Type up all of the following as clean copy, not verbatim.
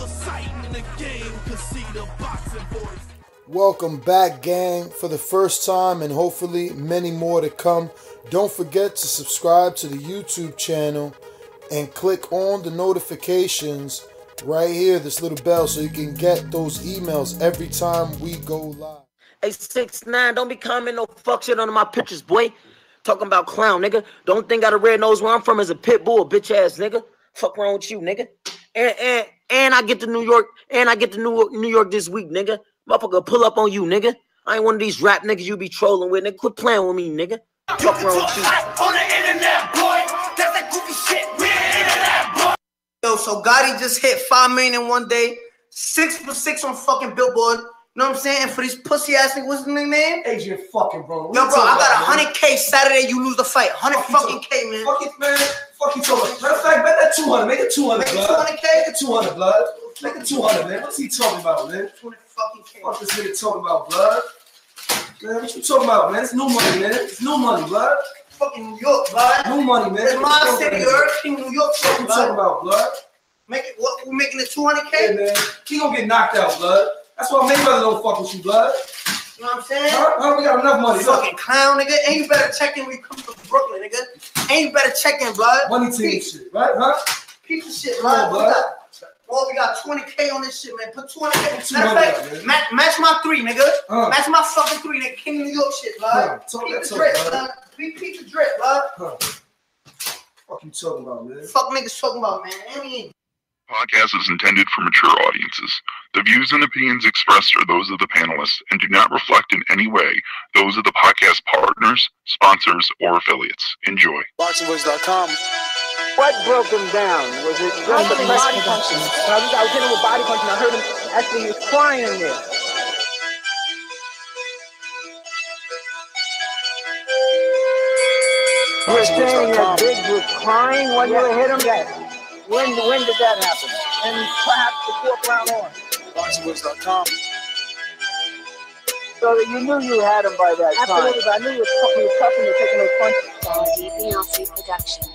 exciting in the game, cause see the boxing voice. Welcome back, gang, for the first time and hopefully many more to come. Don't forget to subscribe to the YouTube channel and click on the notifications right here, this little bell, so you can get those emails every time we go live. Hey, 6ix9ine, don't be commenting no fuck shit under my pictures, boy. Talking about clown, nigga. Don't think got a red nose where I'm from as a pit bull, bitch ass nigga. Fuck wrong with you, nigga. And I get to New York, New York this week, nigga. Motherfucker pull up on you, nigga. I ain't one of these rap niggas you be trolling with, nigga. Quit playing with me, nigga. Fuck wrong with you. On the internet, boy. That's that goofy shit. We on the internet, boy. Yo, so Gotti just hit 5 million in one day. 6 for 6 on fucking Billboard. You know what I'm saying? And for these pussy ass niggas, what's his name? Adrien fucking Broner. Yo, bro, I got 100K Saturday. You lose the fight. 100 fucking K, man. Fuck it, man. Fuck you, talking. Matter of fact, bet that 200. Make it 200, Make it blood. 200K? Make it 200, blood. Make it 200, man. What's he talking about, man? 200 fucking K. Fuck this nigga talking about, blood. Man, what you talking about, man? It's new money, man. It's new money, blood. Fucking New York, blood. New money, man. It's my city, King New York. What you talking about, blood? Make it. What? We making it 200K? Yeah, man. He gonna get knocked out, blood. That's why Mayweather don't fuck with you, blood. You know what I'm saying? Huh? We got enough money. Fucking clown, nigga. And you better check in when you come to Brooklyn, nigga. And you better check in, blood. Money team shit, right? Huh? Piece of shit, blood. We got 20K on this shit, man. Put 200K. Matter of fact, match my 3, nigga. Match my fucking 3, nigga. King New York shit, blood. Peep the drip, blood. Peep the drip, blood. Fuck you talking about, man? Fuck niggas talking about, man. I mean, Podcast is intended for mature audiences. The views and opinions expressed are those of the panelists and do not reflect in any way those of the podcast partners, sponsors, or affiliates. Enjoy. ThaBoxingvoice.com. What broke him down? Was it just the body punching? I was hitting him with body punching. I heard him actually, he was crying there. You were saying that Gibbs was crying when you hit him? Yes. When did that happen? And perhaps the 4th round on. ThaBoxingvoice.com. So that you knew you had him by that time. Absolutely, but I knew he was tough and taking those punches. DBLC Productions.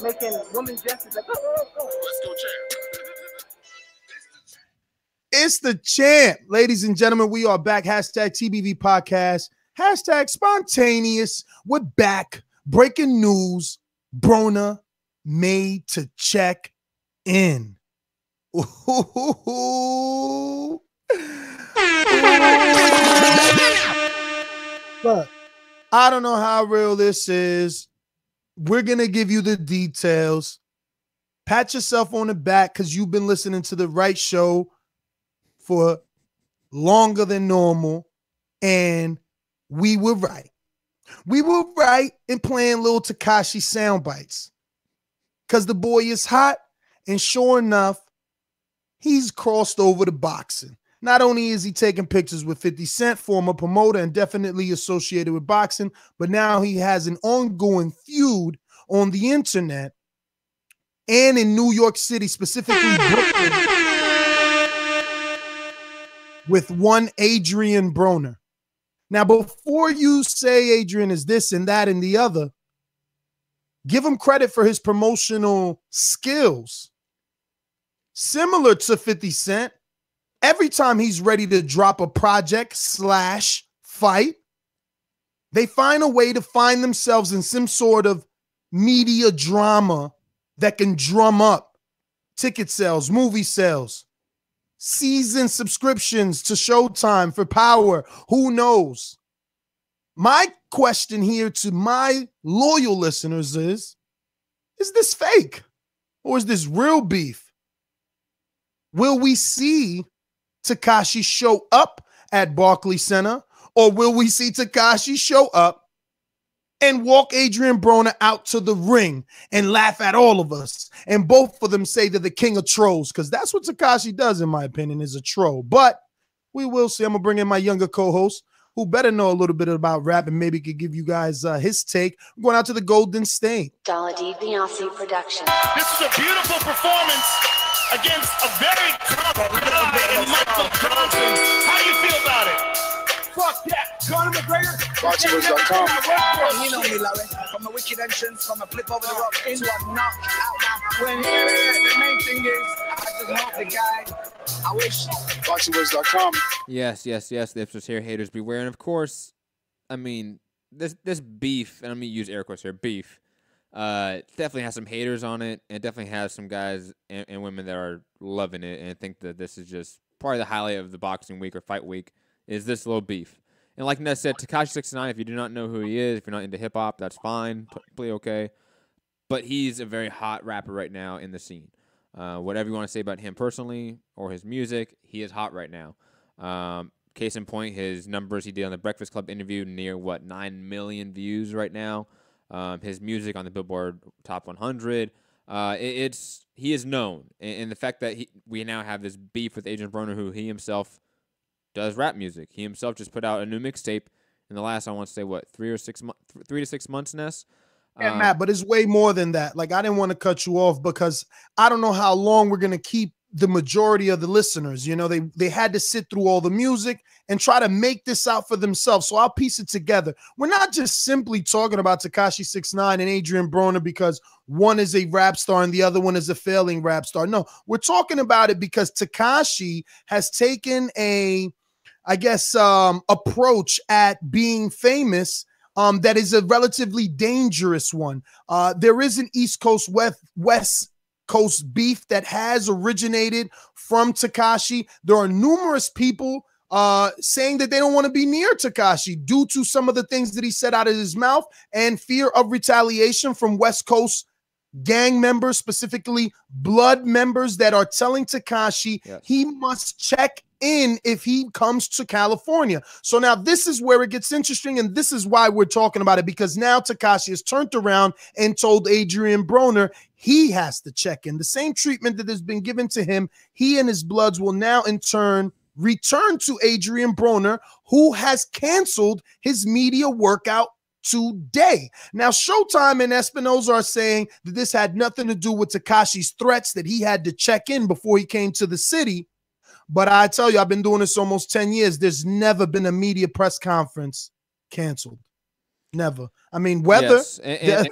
Making women justice like, oh. Let's go, champ. It's the champ. Ladies and gentlemen, we are back. Hashtag TBV podcast. Hashtag spontaneous. We're back. Breaking news. Broner made to check in. Ooh. Look, I don't know how real this is. We're going to give you the details. Pat yourself on the back because you've been listening to the right show for longer than normal, and we were right. We were right in playing little Tekashi sound bites because the boy is hot, and sure enough, he's crossed over to boxing. Not only is he taking pictures with 50 Cent, former promoter and definitely associated with boxing, but now he has an ongoing feud on the internet and in New York City, specifically Brooklyn, with one Adrien Broner. Now, before you say Adrien is this and that and the other, give him credit for his promotional skills. Similar to 50 Cent, every time he's ready to drop a project / fight, they find a way to find themselves in some sort of media drama that can drum up ticket sales, movie sales, season subscriptions to Showtime for Power. Who knows? My question here to my loyal listeners is this fake or is this real beef? Will we see Tekashi show up at Barclays Center, or will we see Tekashi show up and walk Adrien Broner out to the ring and laugh at all of us, and both of them say they're the king of trolls? Because that's what Tekashi does, in my opinion, is a troll. But we will see. I'm going to bring in my younger co-host who better know a little bit about rap and maybe could give you guys his take. I'm going out to the Golden State. DBLC Productions. This is a beautiful performance against a very confident guy in Michael Johnson. How do you feel about it? Fuck that. Conor McGregor. BoxingVoice.com. You know me, Larry. From a wicked entrance, from a flip over the rope into a knockout now. When the main thing is, I just hope the guy, I wish. BoxingVoice.com. Yes. The Hipsters here. Haters beware. And of course, I mean, this beef, and I'm going to use air quotes here, beef, definitely has some haters on it, and it definitely has some guys and women that are loving it, and I think that this is just probably the highlight of the boxing week or fight week, is this little beef. And like Ness said, Tekashi 6ix 9ine, if you do not know who he is, if you're not into hip-hop, that's fine, totally okay. But he's a very hot rapper right now in the scene. Whatever you want to say about him personally or his music, he is hot right now. Case in point, his numbers he did on the Breakfast Club interview near, 9 million views right now. His music on the Billboard Top 100. He is known. And the fact that we now have this beef with Adrien Broner, who he himself does rap music. He himself just put out a new mixtape in the last, I want to say, 3 to 6 months, Ness? Yeah, Matt, but it's way more than that. Like, I didn't want to cut you off because I don't know how long we're going to keep the majority of the listeners. You know, they had to sit through all the music and try to make this out for themselves. So I'll piece it together. We're not just simply talking about Tekashi 6ix 9ine and Adrien Broner because one is a rap star and the other one is a failing rap star. No, we're talking about it because Tekashi has taken approach at being famous that is a relatively dangerous one. There is an East Coast West Coast beef that has originated from Tekashi. There are numerous people saying that they don't want to be near Tekashi due to some of the things that he said out of his mouth and fear of retaliation from West Coast gang members, specifically blood members that are telling Tekashi he must check in if he comes to California. So now this is where it gets interesting, and this is why we're talking about it, because now Tekashi has turned around and told Adrien Broner he has to check in. The same treatment that has been given to him, he and his bloods will now in turn return to Adrien Broner, who has canceled his media workout today. Now, Showtime and Espinosa are saying that this had nothing to do with Tekashi's threats that he had to check in before he came to the city. But I tell you, I've been doing this almost 10 years. There's never been a media press conference canceled. Never. I mean, whether... Yes.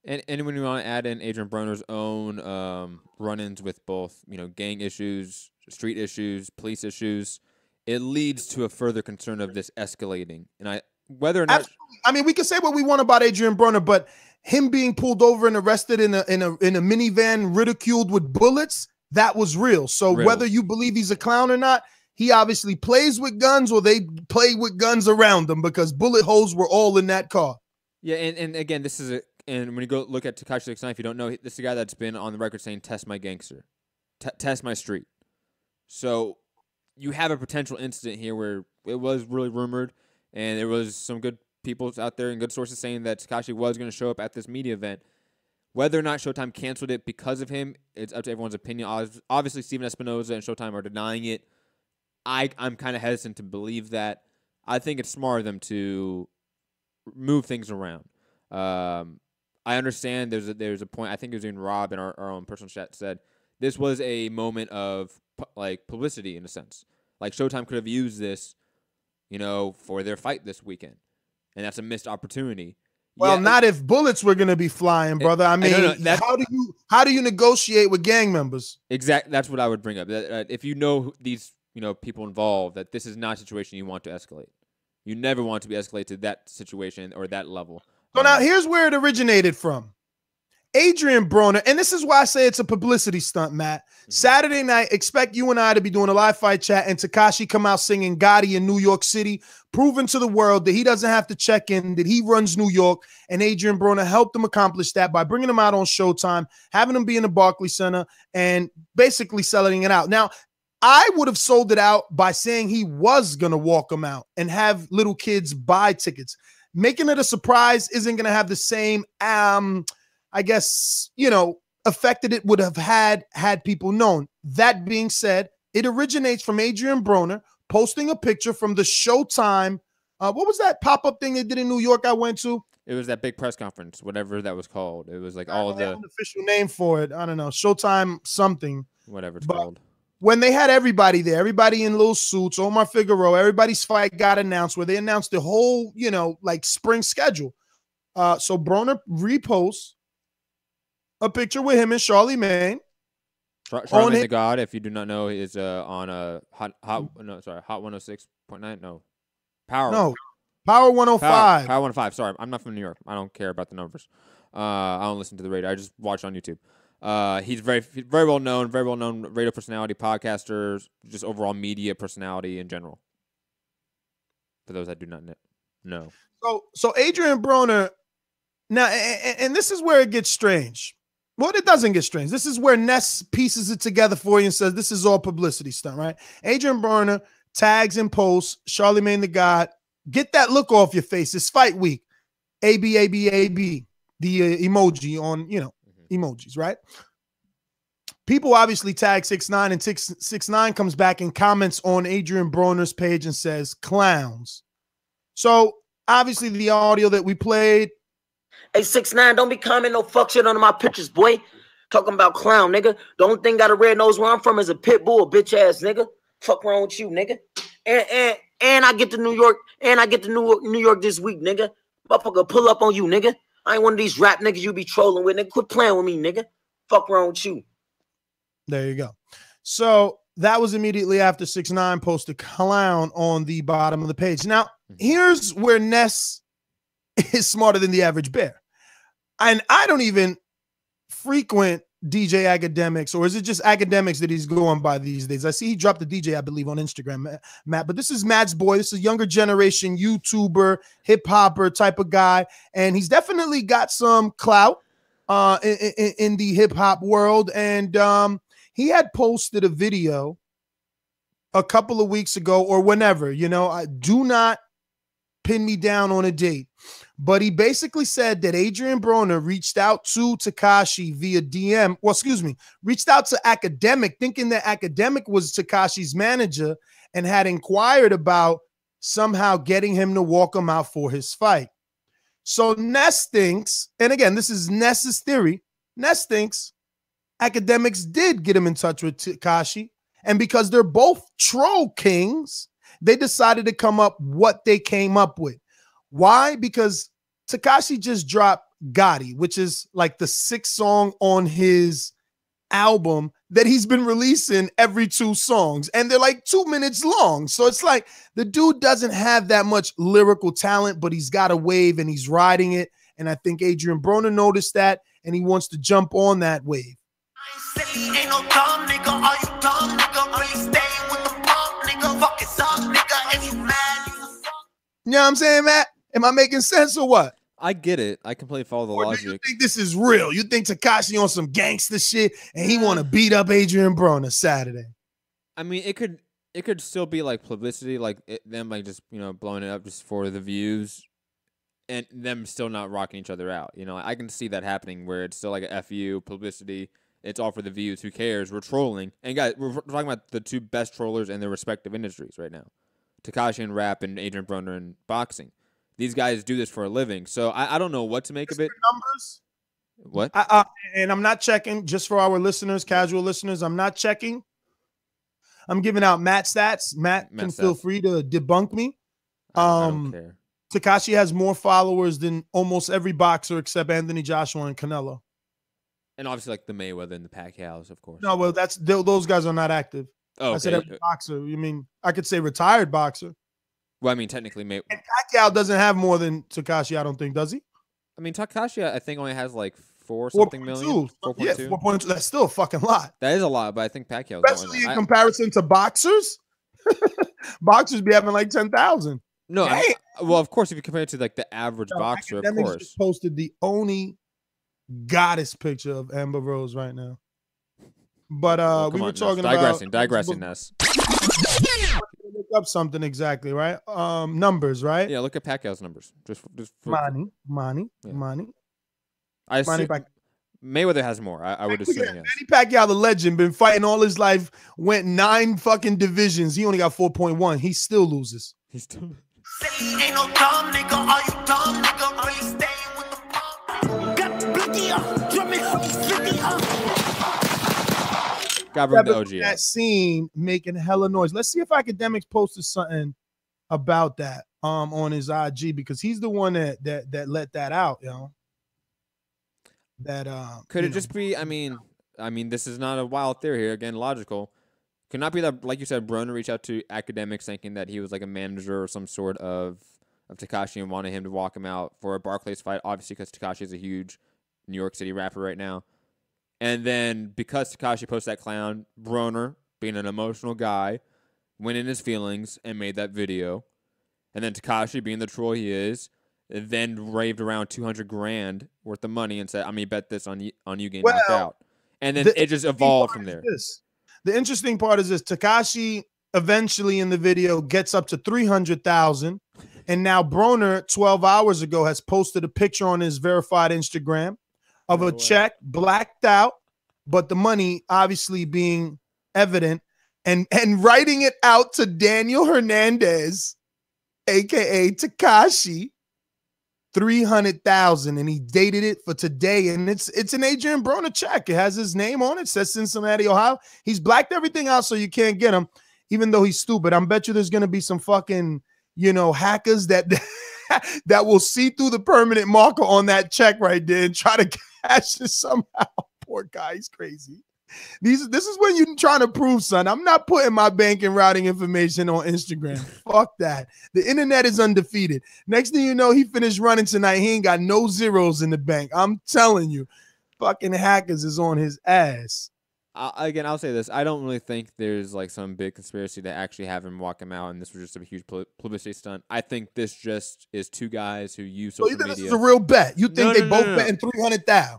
And when you want to add in Adrien Broner's own run-ins with both, gang issues, street issues, police issues, it leads to a further concern of this escalating. And whether or not... Absolutely. I mean, we can say what we want about Adrien Broner, but him being pulled over and arrested in a minivan, ridiculed with bullets, that was real. So whether you believe he's a clown or not, he obviously plays with guns or they play with guns around him because bullet holes were all in that car. Yeah, and again, this is and when you go look at Tekashi 6ix 9ine, if you don't know, this is a guy that's been on the record saying, test my gangster, test my street. So you have a potential incident here where it was really rumored, and there was some good people out there and good sources saying that Tekashi was going to show up at this media event. Whether or not Showtime canceled it because of him, it's up to everyone's opinion. Obviously, Steven Espinosa and Showtime are denying it. I'm kind of hesitant to believe that. I think it's smart of them to move things around. I understand there's a point. I think it was even Rob in our own personal chat said this was a moment of publicity in a sense. Like Showtime could have used this, for their fight this weekend, and that's a missed opportunity. Well, not if bullets were going to be flying, brother. I mean, how do you negotiate with gang members? Exactly. That's what I would bring up. That if you know these, people involved, that this is not a situation you want to escalate. You never want to be escalated to that situation or that level. So now here's where it originated from. Adrien Broner, and this is why I say it's a publicity stunt, Matt. Saturday night, expect you and I to be doing a live fight chat and Tekashi come out singing Gotti in New York City, proving to the world that he doesn't have to check in, that he runs New York, and Adrien Broner helped him accomplish that by bringing him out on Showtime, having him be in the Barclays Center, and basically selling it out. Now, I would have sold it out by saying he was going to walk him out and have little kids buy tickets. Making it a surprise isn't going to have the same effect that it would have had people known. That being said, it originates from Adrien Broner posting a picture from the Showtime. What was that pop-up thing they did in New York I went to? It was that big press conference, whatever that was called. It was like all of the official name for it. I don't know. Showtime something. Whatever it's called. when they had everybody there, everybody in little suits, Omar Figueroa, everybody's fight got announced where they announced the whole, like spring schedule. So Broner reposts a picture with him and Charlemagne. Charlemagne the God, if you do not know, is on a Hot 106.9. No. Power 105. Power 105. Sorry, I'm not from New York. I don't care about the numbers. I don't listen to the radio. I just watch on YouTube. He's very well known radio personality, podcaster, just overall media personality in general. For those that do not know. So Adrien Broner, now, and this is where it gets strange. Well, it doesn't get strange. This is where Ness pieces it together for you and says this is all publicity stunt, right? Adrien Broner tags and posts Charlemagne the God. Get that look off your face. It's fight week. AB, AB, AB. The emoji on, emojis, right? People obviously tag 6ix9ine, and 6ix9ine comes back and comments on Adrien Broner's page and says, clowns. So obviously the audio that we played. Hey, 6ix9ine, don't be commenting no fuck shit under my pictures, boy. Talking about clown, nigga. The only thing got a red nose where I'm from is a pit bull, bitch ass nigga. Fuck wrong with you, nigga. And I get to New York, New York this week, nigga. Motherfucker pull up on you, nigga. I ain't one of these rap niggas you be trolling with, nigga. Quit playing with me, nigga. Fuck wrong with you. There you go. So that was immediately after 6ix9ine posted clown on the bottom of the page. Now, here's where Ness is smarter than the average bear. And I don't even frequent DJ Academics, or is it just Academics that he's going by these days? I see he dropped the DJ, I believe, on Instagram, Matt. But this is Matt's boy. This is a younger generation YouTuber, hip-hopper type of guy. And he's definitely got some clout in the hip-hop world. And he had posted a video a couple of weeks ago or whenever, I do not pin me down on a date. But he basically said that Adrien Broner reached out to Tekashi via DM. Well, excuse me, reached out to Academic, thinking that Academic was Tekashi's manager and had inquired about somehow getting him to walk him out for his fight. So Ness thinks, and again, this is Ness's theory, Ness thinks Academics did get him in touch with Tekashi. And because they're both troll kings, they decided to come up what they came up with. Why? Because Tekashi just dropped Gotti, which is like the 6th song on his album that he's been releasing every 2 songs. And they're like 2 minutes long. So it's like the dude doesn't have that much lyrical talent, but he's got a wave and he's riding it. And I think Adrien Broner noticed that and he wants to jump on that wave. Ain't no dumb nigga, are you dumb nigga? Are you staying with the pump nigga? Fuck it up, nigga. If you mad, you know what I'm saying, Matt? Am I making sense or what? I get it. I completely follow the logic. You think this is real? You think Tekashi on some gangster shit and he want to beat up Adrien Broner Saturday? I mean, it could still be like publicity, like them like just blowing it up just for the views, and them still not rocking each other out. I can see that happening where it's still like a FU publicity. It's all for the views. Who cares? We're trolling. And guys, we're talking about the 2 best trollers in their respective industries right now: Tekashi in rap and Adrien Broner in boxing. These guys do this for a living, so I don't know what to make of it. Numbers? What? And I'm not checking, just for our listeners, casual listeners, I'm not checking. I'm giving out Matt stats. Matt can feel free to debunk me. I don't care. Tekashi has more followers than almost every boxer except Anthony Joshua and Canelo. And obviously like the Mayweather and the Pacquiaos, of course. No, well, those guys are not active. Oh, okay. I said every boxer. You mean, I could say retired boxer. Well, I mean, technically, and Pacquiao doesn't have more than Tekashi, I don't think, does he? I mean, Tekashi, I think, only has like 4-something million. 4.2. Yeah, 4.2. That's still a fucking lot. That is a lot, but I think Pacquiao, especially in comparison to boxers. Boxers be having like 10,000. No, well, of course, if you compare it to like the average boxer, of course. Just posted the only goddess picture of Amber Rose right now. But we were talking about digressing, Ness. Look up something exactly, right? Numbers, right? Yeah, look at Pacquiao's numbers. Just money. I assume Mayweather has more. I would assume. Yes. Manny Pacquiao, the legend, been fighting all his life. Went 9 fucking divisions. He only got 4.1. He still loses. He's still. Ain't no dumb nigga. Are you dumb nigga? Are you staying with the pump? Got blicky up, drumming up, flicky up. Gotta bring the Rebel OG in out. that scene making hella noise. Let's see if Academics posted something about that on his IG, because he's the one that let that out, you know. That Could it just be? I mean, this is not a wild theory here. Again, logical. Could not be that, like you said, Broner reached out to Academics thinking that he was like a manager or some sort of Tekashi and wanted him to walk him out for a Barclays fight, obviously because Tekashi is a huge New York City rapper right now. And then because Tekashi posted that clown, Broner, being an emotional guy, went in his feelings and made that video. And then Tekashi, being the troll he is, then raved around 200 grand worth of money and said, "I'm gonna bet this on you getting knocked out." And then it just evolved from there. The interesting part is this: Tekashi eventually in the video gets up to 300,000, and now Broner 12 hours ago has posted a picture on his verified Instagram of a check blacked out, but the money obviously being evident, and writing it out to Daniel Hernandez, aka Tekashi, 300,000, and he dated it for today, and it's an Adrien Broner check. It has his name on it. It says Cincinnati, Ohio. He's blacked everything out so you can't get him, even though he's stupid. I bet you there's gonna be some fucking, hackers that that will see through the permanent marker on that check right there and try to cash it somehow. Poor guy, he's crazy. This is when you're trying to prove, son. I'm not putting my bank and routing information on Instagram. Fuck that. The internet is undefeated. Next thing you know, he finished running tonight. He ain't got no zeros in the bank. I'm telling you, fucking hackers is on his ass. Again, I'll say this. I don't really think there's like some big conspiracy to actually have him walk him out, and this was just a huge publicity stunt. I think this just is two guys who use social media. This is a real bet. You think they both betting 300,000?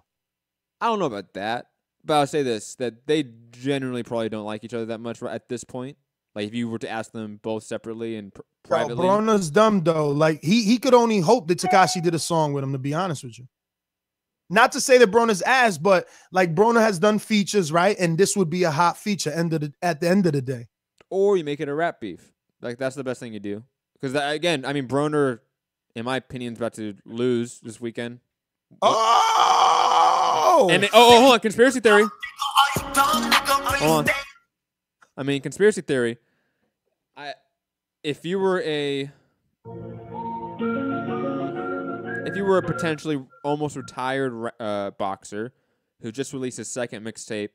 I don't know about that. But I'll say this, that they generally probably don't like each other that much at this point. Like, if you were to ask them both separately and privately. Broner's dumb, though. Like, he could only hope that Tekashi did a song with him, to be honest with you. Not to say that Broner's ass, but, like, Broner has done features, right? And this would be a hot feature at the end of the day. Or you make it a rap beef. Like, that's the best thing you do. Because, again, I mean, Broner, in my opinion, is about to lose this weekend. And hold on, conspiracy theory. Hold on. I mean, conspiracy theory. If you were a potentially almost retired boxer who just released his second mixtape,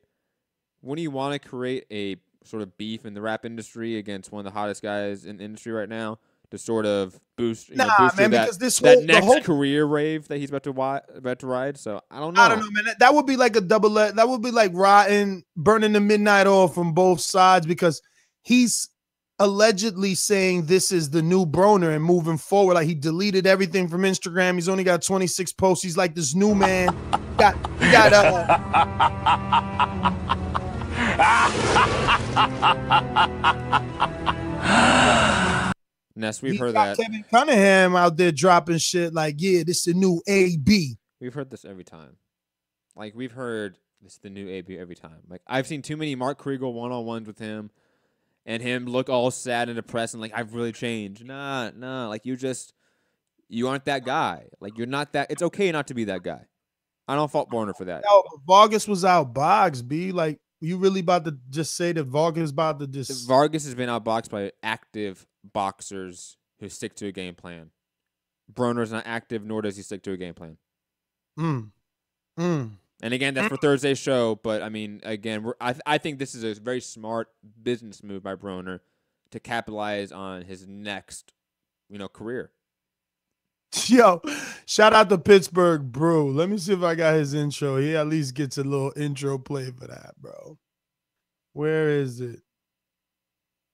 wouldn't you want to create a sort of beef in the rap industry against one of the hottest guys in the industry right now? To sort of boost, boost man, that, because that next career rave that he's about to ride. So I don't know. I don't know, man. That would be like a double. That would be like burning the midnight oil from both sides, because he's allegedly saying this is the new Broner and moving forward. Like, he deleted everything from Instagram. He's only got 26 posts. He's like this new man. He got Ness, we've heard that. Kevin Cunningham out there dropping shit like, yeah, this is the new AB. We've heard this every time. Like, we've heard this is the new AB every time. Like, I've seen too many Mark Kriegel one-on-ones with him and him look all sad and depressed and like, I've really changed. Nah. Like, you aren't that guy. Like, you're not that. It's okay not to be that guy. I don't fault Broner for that. Yo, Vargas was outboxed, B. Like, you really about to just say that Vargas is about to just... Vargas has been outboxed by active boxers who stick to a game plan. Broner's not active, nor does he stick to a game plan. And again, that's for Thursday's show. But I mean, again, I think this is a very smart business move by Broner to capitalize on his next, career. Yo, shout out to Pittsburgh Brew. Let me see if I got his intro. He at least gets a little intro play for that, bro. Where is it?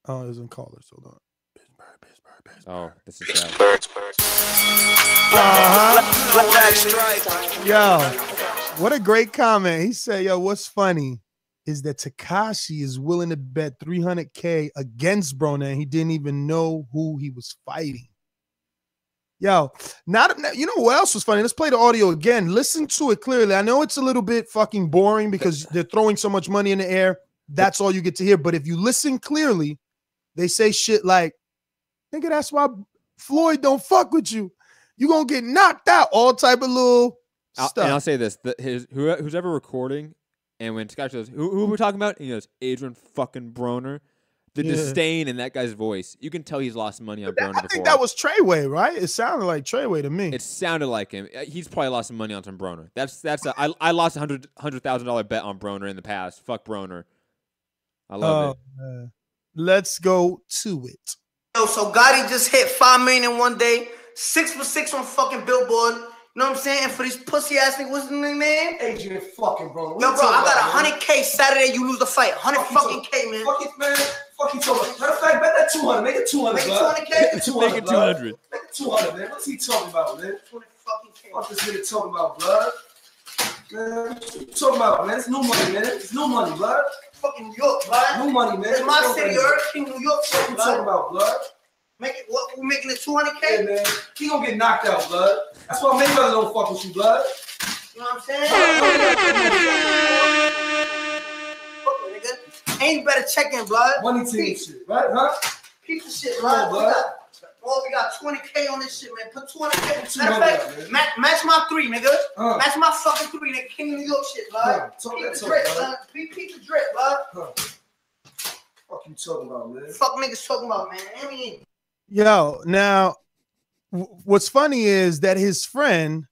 Oh, it's in callers. Hold on. Pittsburgh. Oh, this is sad. Yo, what a great comment. He said, yo, what's funny is that Tekashi is willing to bet $300K against Broner, and he didn't even know who he was fighting. Yo, you know what else was funny? Let's play the audio again. Listen to it clearly. I know it's a little bit fucking boring because they're throwing so much money in the air. That's all you get to hear. But if you listen clearly, they say shit like, nigga, that's why Floyd don't fuck with you. You gonna get knocked out. All type of little stuff. And I'll say this: who's ever recording And when Tekashi goes, who we're talking about? And he goes, Adrien fucking Broner. The disdain in that guy's voice. You can tell he's lost money on Broner before. I think that was Treyway, right? It sounded like Treyway to me. It sounded like him. He's probably lost some money on some Broner. I lost $100,000 bet on Broner in the past. Fuck Broner. I love it. Man. Let's go to it. Yo, so Gotti just hit 5 million in one day. 6 for 6 on fucking Billboard. You know what I'm saying? And for these pussy ass niggas, what's the name, man? Adrien fucking Broner. Yo, bro, I got 100K Saturday. You lose the fight. 100 fucking K, man. Fuck it, man. Fuck you talking about? Matter of fact, bet that 200. Make it 200. Make it 200K. Make it 200. Make it 200. Make it 200, man. What's he talking about, man? 20 fucking K. Fuck this nigga talking about, blood. Man, what you talking about, man? It's new money, man. It's new money, blood. Fucking New York, blood. New money, man. It's my city, Earth King, New York. What you talking about, blood? Make it, what, we making it 200K? Yeah, man. He gonna get knocked out, blood. That's why Mayweather don't fuck with you, blood. You know what I'm saying? Ain't better check in, blood. Money team shit, right? Huh? Piece of shit, blood. We got 20K on this shit, man. Put 200K. Matter of fact, match my 3, nigga. Match my fucking 3, nigga. King of New York shit, blood. Piece of drip, blood. Piece of drip, blood. Fuck you talking about, man? Fuck niggas talking about, man. I mean, yo, now, what's funny is that his friend,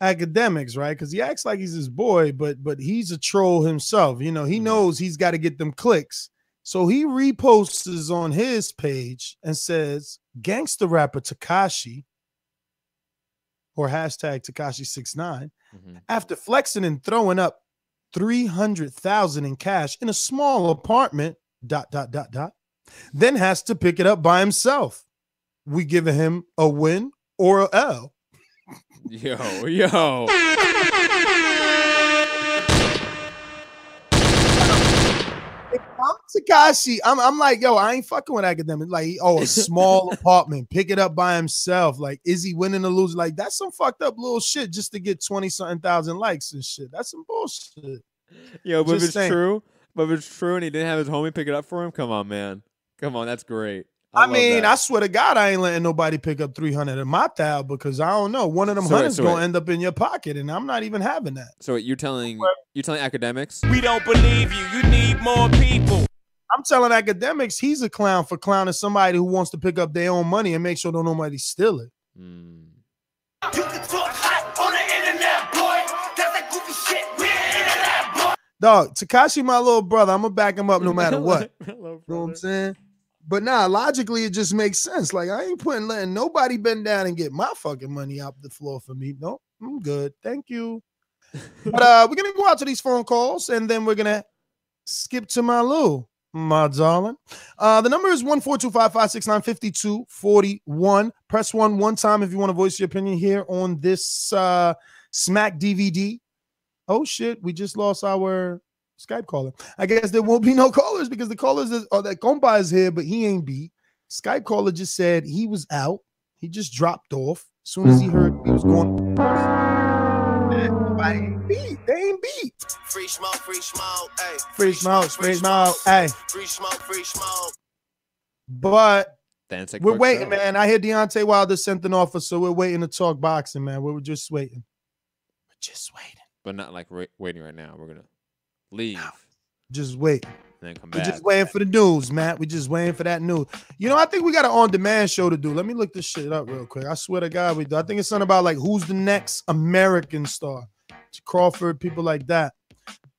Academics, right? Because he acts like he's his boy, but he's a troll himself. You know, he knows he's got to get them clicks. So he reposts on his page and says, gangster rapper Tekashi, or hashtag Tekashi 6ix 9ine, after flexing and throwing up $300,000 in cash in a small apartment, ... then has to pick it up by himself. We giving him a win or a L. Yo. If I'm Tekashi, I'm like, yo, I ain't fucking with Academic. Like, a small apartment, pick it up by himself. Like, is he winning or losing? Like, that's some fucked up little shit just to get 20-something thousand likes and shit. That's some bullshit. Yo, but Just if it's saying. true, and he didn't have his homie pick it up for him, come on, man. Come on, that's great. I love mean, that. I swear to God, I ain't letting nobody pick up 300 in my tab because I don't know. One of them hundreds gonna end up in your pocket, and I'm not even having that. So you're telling Academics? We don't believe you. You need more people. I'm telling Academics he's a clown for clowning somebody who wants to pick up their own money and make sure don't nobody steal it. You can talk hot on the internet, boy. That's that goofy shit. We're internet, boy. Dog, Tekashi, my little brother, I'm gonna back him up no matter what. You know what I'm saying? But nah, logically, it just makes sense. Like, I ain't letting nobody bend down and get my fucking money out the floor for me. No, I'm good. Thank you. But we're gonna go out to these phone calls, and then we're gonna skip to my Lou, my darling. The number is 14255695241. Press 1 one time if you want to voice your opinion here on this Smack DVD. Oh shit, we just lost our Skype caller. I guess there won't be no callers because the callers that compa is here, but he ain't beat. Skype caller just said he was out. He just dropped off as soon as he heard he was going. Nobody ain't beat. They ain't beat. Free smoke, hey. Free smoke, hey. Free smoke. But we're waiting, show. man. I hear Deontay Wilder sent an offer, so we're waiting to talk boxing, man. We're just waiting. We're just waiting. But not like waiting right now. We're gonna leave. Just wait. And then come We're back. just waiting for the news, Matt. We're just waiting for that news. You know, I think we got an on-demand show to do. Let me look this shit up real quick. I swear to God, we do. I think it's something about like who's the next American star. Crawford, people like that.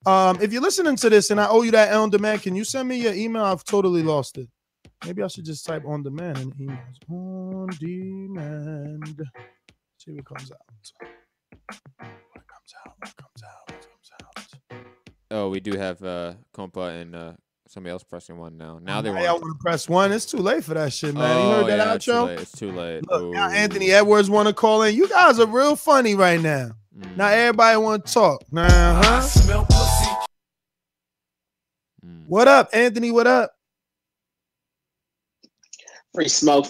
If you're listening to this and I owe you that on demand, can you send me your email? I've totally lost it. Maybe I should just type on demand in emails. On demand. See what comes out. What comes out? Oh, we do have Compa and somebody else pressing one now. Now they want to press one. It's too late for that shit, man. You heard that outro? It's too late. Look, now Anthony Edwards want to call in. You guys are real funny right now. Now everybody want to talk. What up, Anthony? What up? Free smoke.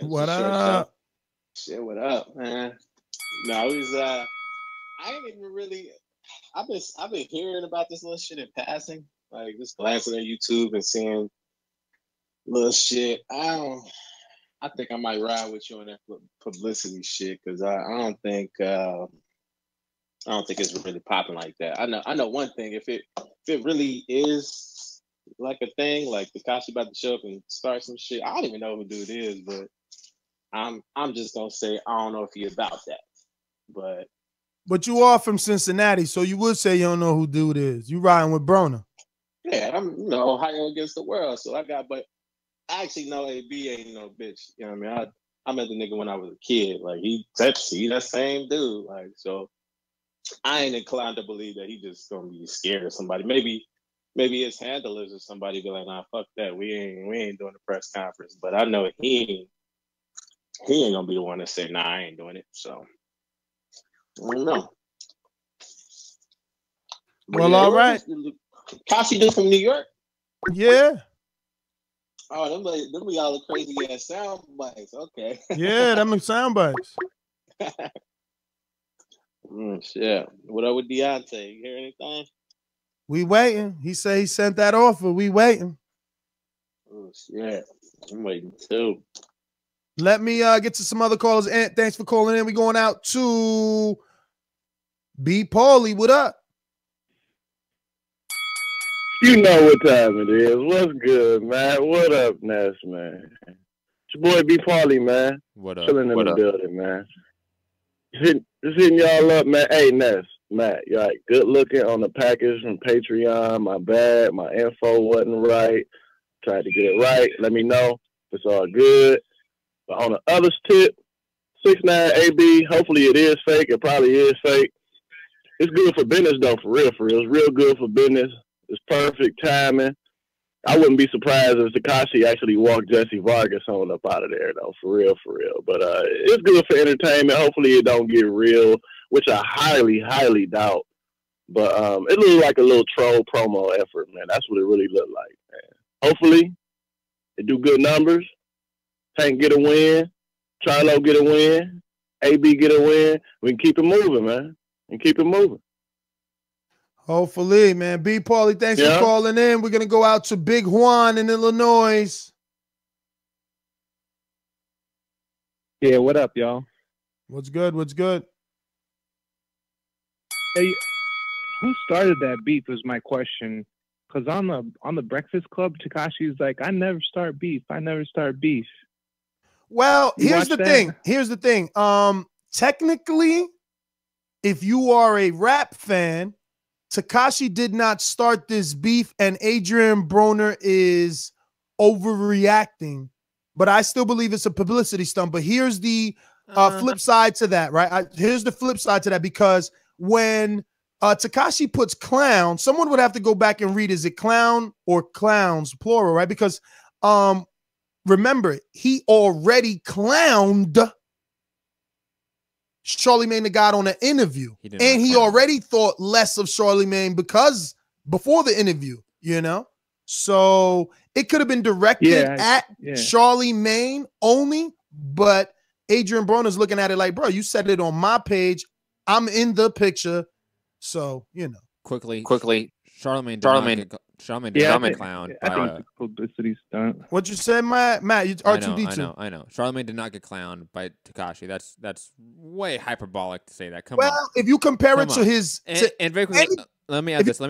What up? Shit, what up, man? No, it was I ain't even really. I've been hearing about this little shit in passing, like just glancing at YouTube and seeing little shit. I think I might ride with you on that publicity shit because I don't think I don't think it's really popping like that. I know one thing. If it really is like a thing, like Tekashi about to show up and start some shit, I don't even know who dude is, but I'm just gonna say I don't know if he about that. But you are from Cincinnati, so you would say you don't know who dude is. You riding with Broner. Yeah, I'm Ohio against the world. So but I actually know AB ain't no bitch. You know what I mean? I met the nigga when I was a kid. Like he that same dude. Like so I ain't inclined to believe that he just gonna be scared of somebody. Maybe his handlers or somebody be like, nah, fuck that. We ain't doing the press conference. But I know he ain't gonna be the one to say, nah, I ain't doing it. So I don't know. Well, yeah, all right. Tekashi dude from New York? Yeah. Oh, them be all the crazy ass sound bites. Okay. Yeah, them sound bites. Shit. What up with Deontay? You hear anything? We waiting. He said he sent that offer. We waiting. Oh shit. I'm waiting too. Let me get to some other callers. And thanks for calling in. We going out to B. Paulie. What up? You know what time it is. What's good, man? What up, Ness, man? It's your boy B. Paulie, man. What up? Chilling in the building, man. Just hitting y'all up, man. Hey, Ness, Matt, you're right. Good looking on the package from Patreon. My bad. My info wasn't right. Tried to get it right. Let me know if it's all good. But on the other tip, 6ix 9ine AB, hopefully it is fake. It probably is fake. It's good for business, though, for real. It's real good for business. It's perfect timing. I wouldn't be surprised if Tekashi actually walked Jessie Vargas on up out of there, though, for real. But it's good for entertainment. Hopefully it don't get real, which I highly, highly doubt. But it looks like a little troll promo effort, man. That's what it really looked like, man. Hopefully it do good numbers. Tank get a win. Charlo get a win. AB get a win. We can keep it moving, man. Hopefully, man. B. Paulie, thanks for calling in. We're going to go out to Big Juan in Illinois. Yeah, what up, y'all? What's good? Hey, who started that beef is my question. Because on the Breakfast Club, Tekashi's like, I never start beef. Well, here's the thing. Technically, if you are a rap fan, Tekashi did not start this beef, and Adrien Broner is overreacting. But I still believe it's a publicity stunt. But here's the flip side to that, right? Here's the flip side to that, because when Tekashi puts clown, someone would have to go back and read, is it clown or clowns, plural, right? Because remember, he already clowned Charlemagne the God on an interview, and he already thought less of Charlemagne because before the interview, so it could have been directed at Charlemagne only, but Adrien Broner's looking at it like, bro, you said it on my page, I'm in the picture, so quickly Charlemagne did not clown. I think it's publicity stunt. What you said, Matt? You R2D2. I know. Charlemagne did not get clowned by Tekashi. That's way hyperbolic to say that. Come on. If you compare it to his, and very quickly, let me add this.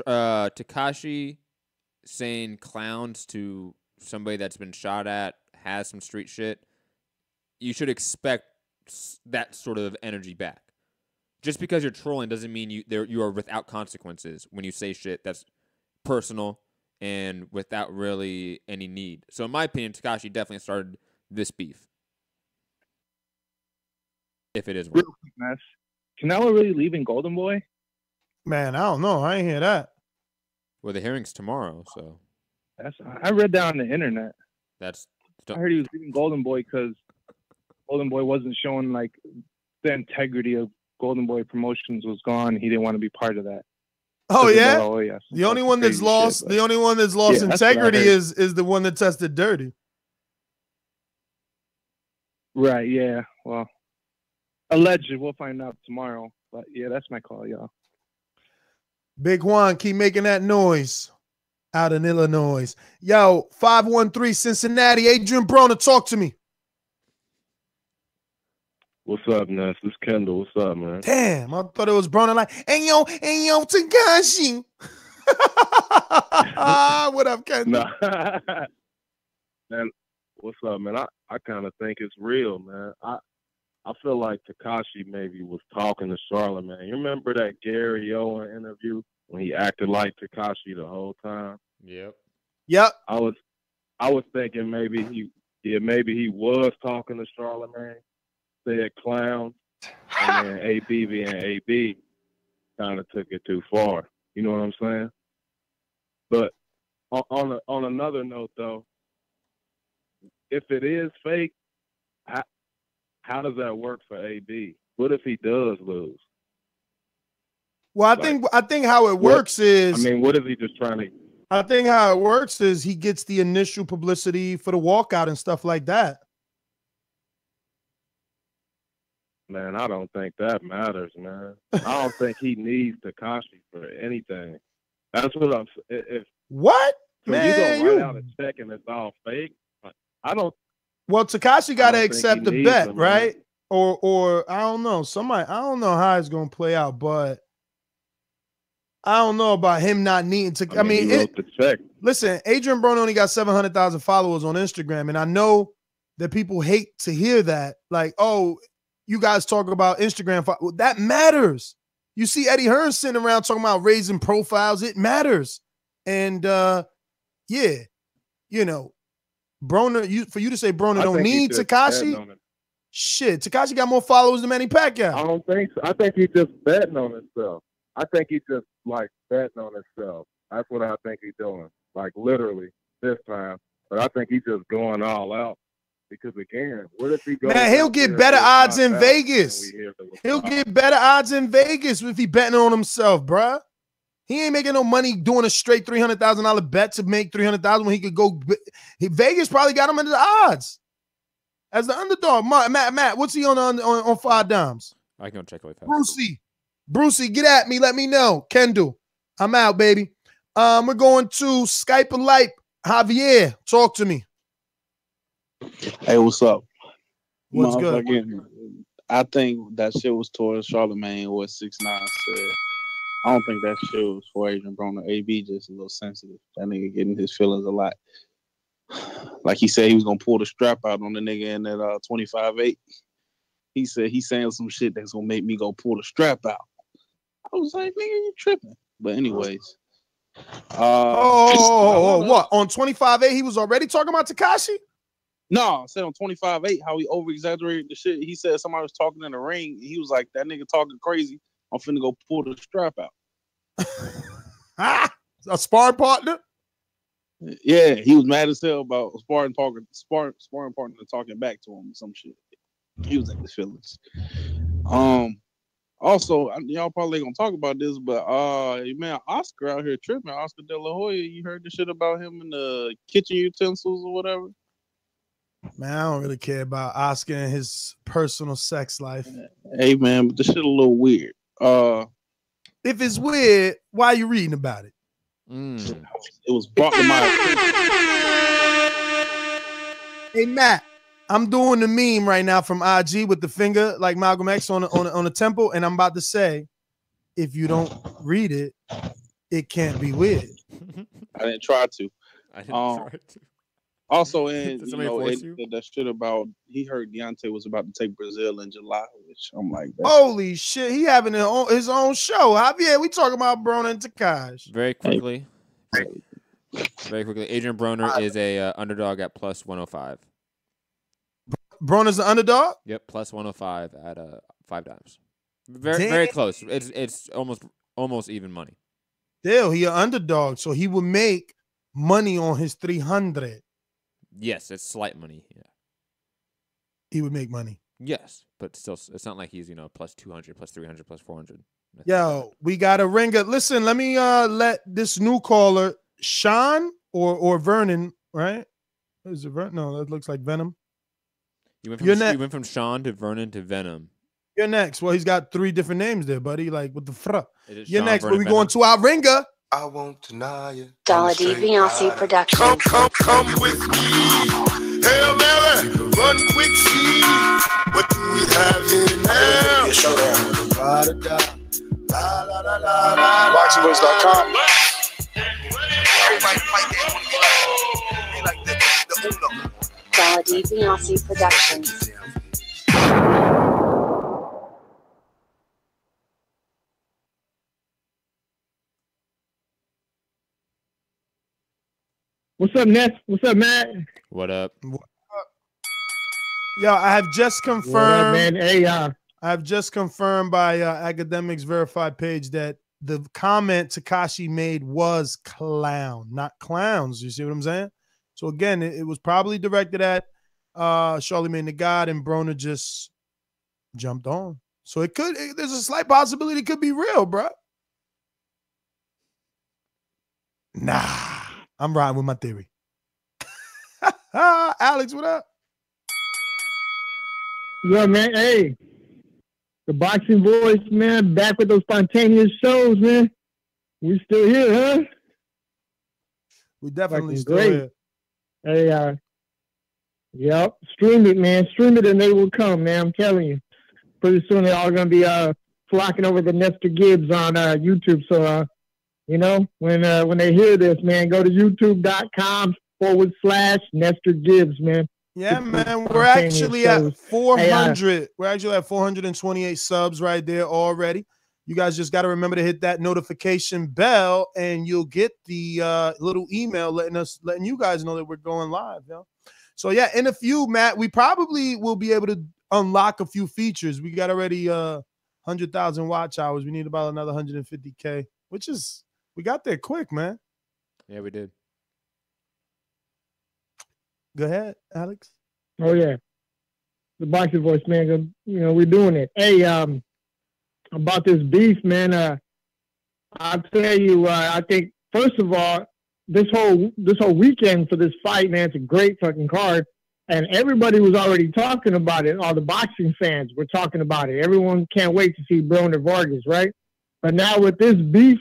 Tekashi saying clowns to somebody that's been shot at, has some street shit. You should expect that sort of energy back. Just because you're trolling doesn't mean you are without consequences when you say shit that's personal and without really any need. So in my opinion, Tekashi definitely started this beef. If it is real. Canelo really leaving Golden Boy? Man, I don't know. I ain't hear that. Well, the hearing's tomorrow, so. I read that on the internet. I heard he was leaving Golden Boy because Golden Boy wasn't showing like the integrity of Golden Boy Promotions was gone. He didn't want to be part of that. Oh yeah. The only one that's lost. The only one that's lost integrity is the one that tested dirty. Right. Yeah. Well, alleged. We'll find out tomorrow. But yeah, that's my call, y'all. Big Juan, keep making that noise out in Illinois. Yo, 513 Cincinnati. Adrien Broner, talk to me. What's up, Ness? This is Kendall. What's up, man? Damn, I thought it was Broner like, hey yo, Tekashi. What up, Kendall? Nah. Man, what's up, man? I kind of think it's real, man. I feel like Tekashi maybe was talking to Charlamagne. You remember that Gary Owen interview when he acted like Tekashi the whole time? Yep. I was thinking maybe he was talking to Charlamagne, said clown, and then AB being AB kind of took it too far. You know what I'm saying? But on another note, though, if it is fake, how does that work for AB? What if he does lose? Well, I think how it works is. I mean, what is he just trying to? I think how it works is he gets the initial publicity for the walkout and stuff like that. Man, I don't think that matters, man. I don't think he needs Tekashi for anything. That's what I'm saying. What? So Man, you gonna write out a check and it's all fake? I don't. Well, Tekashi got to accept the bet, him, right? Or I don't know. I don't know how it's going to play out, but I don't know about him not needing to. I mean, he wrote the check. Listen, Adrien Broner only got 700,000 followers on Instagram, and I know that people hate to hear that. Like, oh, you guys talk about Instagram. Well, that matters. You see Eddie Hearn sitting around talking about raising profiles. It matters. And, yeah, you know, Broner, for you to say Broner don't need Tekashi, shit, Tekashi got more followers than Manny Pacquiao. I don't think so. I think he's just betting on himself. I think he's just like betting on himself. That's what I think he's doing, like literally this time. But I think he's just going all out because again, what if he goes? Man, he'll get better odds in Vegas. He'll get better odds in Vegas if he betting on himself, bruh. He ain't making no money doing a straight $300,000 bet to make $300,000 when he could go. Vegas probably got him into the odds as the underdog. Matt, what's he on 5 dimes? I can go check away fast. Brucey, get at me. Let me know. Kendall, I'm out, baby. We're going to Skype and Light. Javier, talk to me. Hey, what's up? What's good? I think that shit was towards Charlamagne, what 6ix 9ine said. I don't think that shit was for Adrien Broner. AB just a little sensitive. That nigga getting his feelings a lot. Like he said he was gonna pull the strap out on the nigga in that 25-8. He said he's saying some shit that's gonna make me go pull the strap out. I was like, nigga, you tripping. But anyways. What? On 25-8, he was already talking about Tekashi? No, I said on 25-8 how he over-exaggerated the shit. He said somebody was talking in the ring. And he was like, that nigga talking crazy. I'm finna go pull the strap out. A sparring partner? Yeah, he was mad as hell about sparring partner talking back to him or some shit. He was in his feelings. Also, y'all probably gonna talk about this, but man, Oscar out here tripping. Oscar De La Hoya, you heard the shit about him and the kitchen utensils or whatever? Man, I don't really care about Oscar and his personal sex life. Hey man, but this shit a little weird. If it's weird, why are you reading about it? It was brought to my attention. Hey Matt, I'm doing the meme right now from IG with the finger like Malcolm X on the temple, and I'm about to say, if you don't read it, it can't be weird. I didn't try to. Also, and you know, that shit about he heard Deontay was about to take Brazil in July, which I'm like, holy shit, he having his own show. Javier, we talking about Broner and Tekashi. Very quickly, Adrien Broner is a underdog at plus 105. Broner's the underdog? Yep, plus 105 at 5 dimes. Very close. It's almost even money. Still, he an underdog, so he would make money on his 300. Yes, it's slight money. Yeah, he would make money. Yes, but still, it's not like he's plus 200, plus 300, plus 400. Yo, we got a ringer. Listen, let me let this new caller, Sean or Vernon, right? Is it Vernon? No, that looks like Venom. You went from Sean to Vernon to Venom. You're next. Well, he's got 3 different names there, buddy. Like, what the fuck? You're Sean, next, Vernon, but we going to our ringer. I won't deny it. Dollar D Beyonce production. Come with me. Hail Mary, run quick, see. What do we have here now? ThaBoxingvoice.com. Everybody fight that one. Be like the Uno. Beyonce Productions. What's up, Ness? What's up, Matt? What up? Yo, I have just What up, confirmed. man? Hey, I've just confirmed by Academics Verified page that the comment Tekashi made was clown, not clowns. You see what I'm saying? So again, it was probably directed at Charlamagne the God, and Broner just jumped on. So it could. There's a slight possibility it could be real, bro. Nah, I'm riding with my theory. Alex, what up? yeah, man. Hey, the Boxing Voice, man, back with those spontaneous shows, man. We still here, huh? We definitely Fucking still great. here. Hey, yep. Stream it, man. Stream it, and they will come, man. I'm telling you. Pretty soon they're all gonna be flocking over the Nestor Gibbs on YouTube. So you know, when they hear this, man, go to youtube.com/Nestor Gibbs, man. Yeah, It's man, we're spontaneous actually shows. at 400. We're actually at 428 subs right there already. You guys just got to remember to hit that notification bell, and you'll get the little email letting you guys know that we're going live. Yo. So yeah, in a few, Matt, we probably will be able to unlock a few features. We got already 100,000 watch hours. We need about another 150K, which is we got there quick, man. Yeah, we did. Go ahead, Alex. Oh yeah, the Boxing Voice, man. You know, we're doing it. Hey, about this beef, man. I'll tell you. I think first of all, this whole weekend for this fight, man, it's a great fucking card, and everybody was already talking about it. All the boxing fans were talking about it. Everyone can't wait to see Broner-Vargas, right? But now with this beef,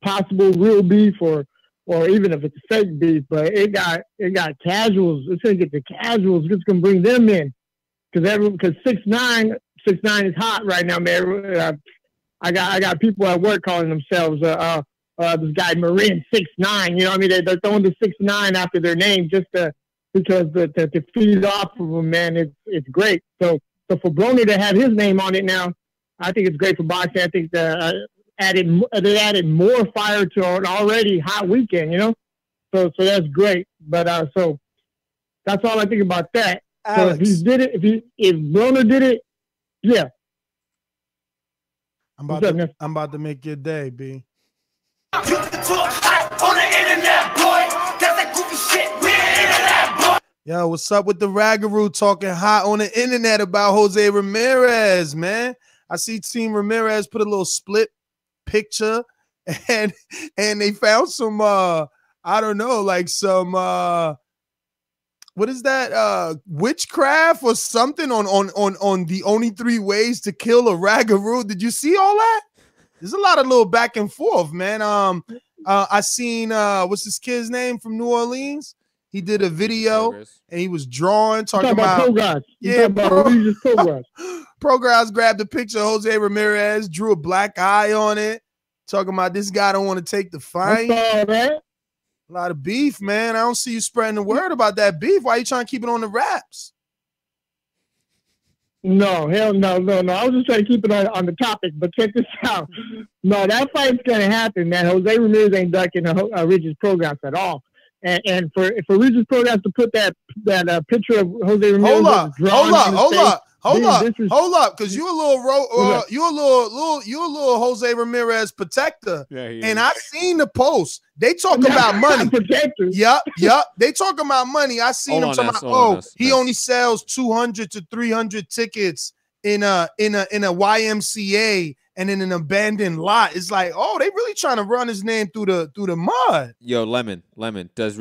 possible real beef or even if it's fake beef, but it got casuals. It's gonna get the casuals. It's gonna bring them in because 6ix9ine is hot right now, man. I got people at work calling themselves this guy Marin 6ix9ine. You know what I mean? They're throwing the 6ix9ine after their name just because to feed off of them, man. It's great. So for Broner to have his name on it now, I think it's great for boxing. I think they added more fire to an already hot weekend, you know? So that's great. But so that's all I think about that. Alex. So if he did it, if Broner did it, yeah. I'm about to make your day, B. You can talk hot on the internet, boy. That's that goofy shit. We're internet, boy. Yo, what's up with the Ragaroo talking hot on the internet about Jose Ramirez, man? I see Team Ramirez put a little split picture, and they found some I don't know, like some what is that, witchcraft or something on the only 3 ways to kill a Ragaroo. Did you see all that? There's a lot of little back and forth, man. I seen what's this kid's name from New Orleans? He did a video and he was drawing, talking about Progress. Yeah, Progress. Progress grabbed a picture of Jose Ramirez, drew a black eye on it, talking about this guy don't want to take the fight. That. A lot of beef, man. I don't see you spreading the word about that beef. Why are you trying to keep it on the wraps? No, hell no. I was just trying to keep it on the topic, but check this out. No, that fight's gonna happen, man. Jose Ramirez ain't ducking Regis Progress at all. And for Regis Progress to put that picture of Jose Ramirez, hold up, because you a little Jose Ramirez protector. Yeah, and I seen the post. They talking about money. Yup. They talking about money. I seen them talking about, he only sells 200 to 300 tickets in a YMCA and in an abandoned lot. It's like, oh, they really trying to run his name through the mud. Yo, Lemon. Does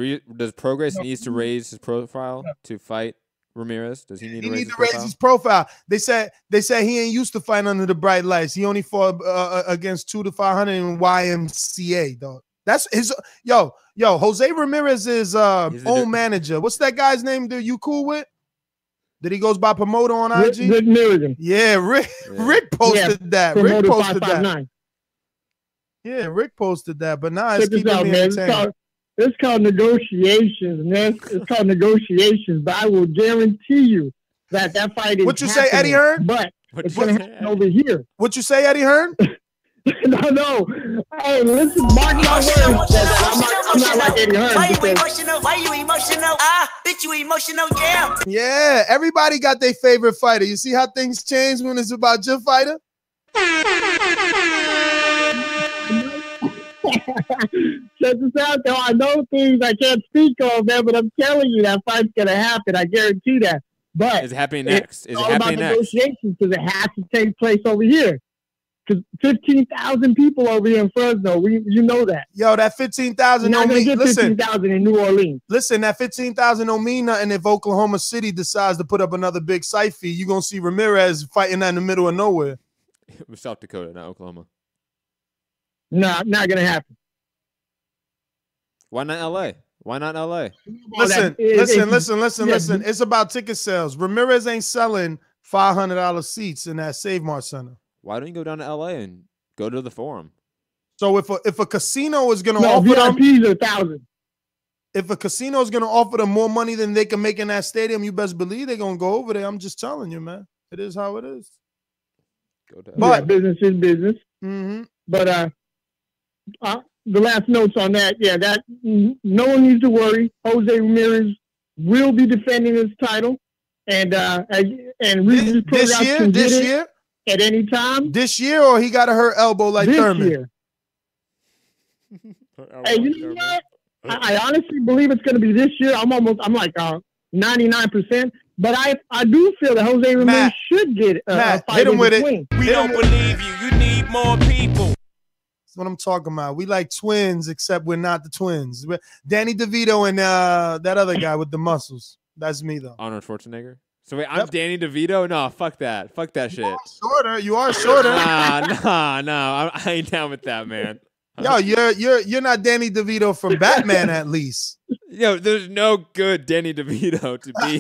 Progress needs to raise his profile to fight Ramirez? Does he need to raise his profile? They said he ain't used to fight under the bright lights. He only fought against 2 to 500 in YMCA, dog. That's his. Yo, Jose Ramirez is own manager. What's that guy's name? That you cool with? That he goes by promoter on IG. Rick Milligan. Yeah, Rick posted that. Rick posted that. Yeah, Rick posted that. But nah, it's keeping me entertained. It's called negotiations, man. It's called negotiations. But I will guarantee you that fight is. What you say, Eddie Hearn? But it's going to happen over here. What you say, Eddie Hearn? No. Hey, listen, mark my words. I'm not like Eddie Hearn. Why you emotional? Why you emotional? Bitch, you emotional, yeah. Yeah, everybody got their favorite fighter. You see how things change when it's about your fighter? Check this out, though. I know things I can't speak of, man, but I'm telling you that fight's going to happen. I guarantee that. But is it happening next? Is it all happening about next? Negotiations because it has to take place over here. Because 15,000 people over here in Fresno, you know that. Yo, that 15,000 don't mean. Listen, 15,000 in New Orleans. Listen, that 15,000 don't mean nothing if Oklahoma City decides to put up another big site fee. You're gonna see Ramirez fighting that in the middle of nowhere. South Dakota, not Oklahoma. No, not gonna happen. Why not LA? Why not LA? Listen. It's about ticket sales. Ramirez ain't selling $500 seats in that Save Mart Center. Why don't you go down to LA and go to the Forum? So if a casino is going to offer them VIPs are 1,000. If a casino is going to offer them more money than they can make in that stadium, you best believe they're going to go over there. I'm just telling you, man. It is how it is. But business is business. Mm-hmm. But the last notes on that, that no one needs to worry. Jose Ramirez will be defending his title, and Regis this year. At any time? This year, or he got to hurt elbow like Thurman? This year. Hey, you know what? I honestly believe it's going to be this year. I'm like 99%. But I do feel that Jose Ramirez should get a fight hit him with it. We don't believe you. You need more people. That's what I'm talking about. We like twins, except we're not the twins. Danny DeVito and that other guy with the muscles. That's me, though. Arnold Schwarzenegger. So wait, I'm Danny DeVito? No, fuck that. Fuck that shit. You are shorter. Nah. I ain't down with that, man. Yo, you're not Danny DeVito from Batman, at least. Yo, there's no good Danny DeVito to be.